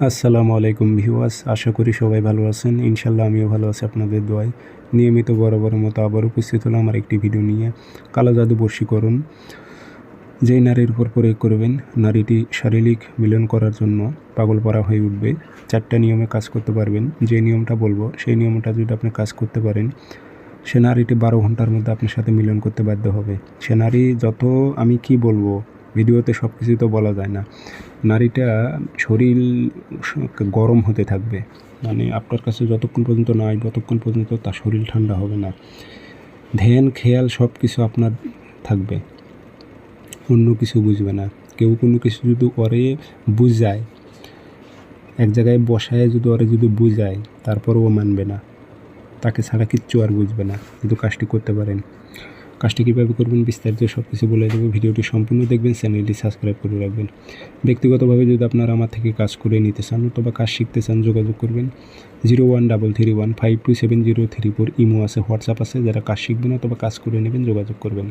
আসসালামু আলাইকুম ভিউয়ার্স, আশা করি সবাই ভালো আছেন। ইনশাল্লাহ আমিও ভালো আছি আপনাদের দোয়ায়। নিয়মিত বরাবরের মতো আবার উপস্থিত হলাম আমার একটি ভিডিও নিয়ে। কালো জাদু বশীকরণ যেই নারীর উপর প্রয়োগ করবেন, নারীটি শারীরিক মিলন করার জন্য পাগলপারা হয়ে উঠবে। 4টা নিয়মে কাজ করতে পারবেন। যে নিয়মটা বলবো সেই নিয়মটা যদি আপনি কাজ করতে পারেন, সে নারীটি 12 ঘন্টার মধ্যে আপনার সাথে মিলন করতে বাধ্য হবে। সে নারী যত, আমি কি বলবো, ভিডিওতে সব কিছুই তো বলা যায় না। নারীটা শরীর গরম হতে থাকবে, মানে আপনার কাছে যতক্ষণ পর্যন্ত না আসবে ততক্ষণ পর্যন্ত তার শরীর ঠান্ডা হবে না। ধ্যান খেয়াল সব কিছু আপনার থাকবে, অন্য কিছু বুঝবে না। কেউ কোনো কিছু যদি ওরে বুঝায়, এক জায়গায় বসায় যদি ওরে যদি বুঝায়, তারপরও ও মানবে না। তাকে ছাড়া কিচ্ছু আর বুঝবে না। কিন্তু কাজটি করতে পারেন। কাজটি কীভাবে করবেন বিস্তারিত সব কিছু বলে দেবো। ভিডিওটি সম্পূর্ণ দেখবেন, চ্যানেলটি সাবস্ক্রাইব করে রাখবেন। ব্যক্তিগতভাবে যদি আপনারা আমার থেকে কাজ করে নিতে চান অথবা কাজ শিখতে চান, যোগাযোগ করবেন 0133152703 ইমো আছে, হোয়াটসঅ্যাপ আছে। যারা কাজ শিখবেন অথবা কাজ করে নেবেন যোগাযোগ করবেন।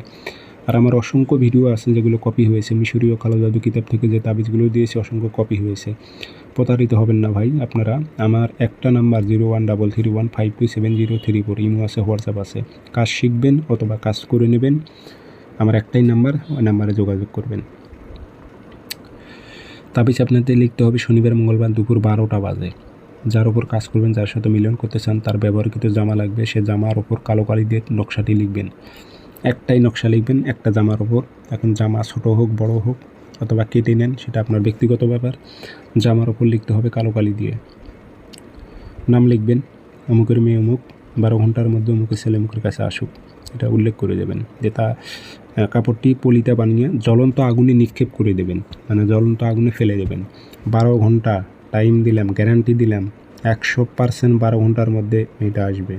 আর আমার অসংখ্য ভিডিও আছে যেগুলো কপি হয়েছে, মিশরীয় কালো জাদু কিতাব থেকে যে তাবিজগুলো দিয়েছে অসংখ্য কপি হয়েছে। প্রতারিত হবেন না ভাই আপনারা। আমার একটা নাম্বার 0133152703 ইমো আছে, হোয়াটসঅ্যাপ আছে। কাজ শিখবেন অথবা কাজ করে নেবেন, আমার একটাই নাম্বার, ওই নাম্বারে যোগাযোগ করবেন। তাবিজ আপনাদের লিখতে হবে শনিবার মঙ্গলবার দুপুর 12টা বাজে। যার ওপর কাজ করবেন, যার সাথে মিলন করতে চান, তার ব্যবহৃত জামা লাগবে। সে জামার ওপর কালো কালি দিয়ে নকশাটি লিখবেন। একটাই নকশা লিখবেন একটা জামার ওপর। এখন জামা ছোট হোক বড় হোক অথবা কেটে নেন, সেটা আপনার ব্যক্তিগত ব্যাপার। জামার ওপর লিখতে হবে কালো কালি দিয়ে। নাম লিখবেন, অমুকের মেয়ে অমুক, 12 ঘন্টার মধ্যে অমুকের ছেলে মুখের কাছে আসুক, এটা উল্লেখ করে দেবেন। যে তা কাপড়টি পলিতা বানিয়ে জ্বলন্ত আগুনে নিক্ষেপ করে দেবেন, মানে জ্বলন্ত আগুনে ফেলে দেবেন। 12 ঘন্টা টাইম দিলাম, গ্যারান্টি দিলাম, 100% 12 ঘন্টার মধ্যে মেয়েটা আসবে।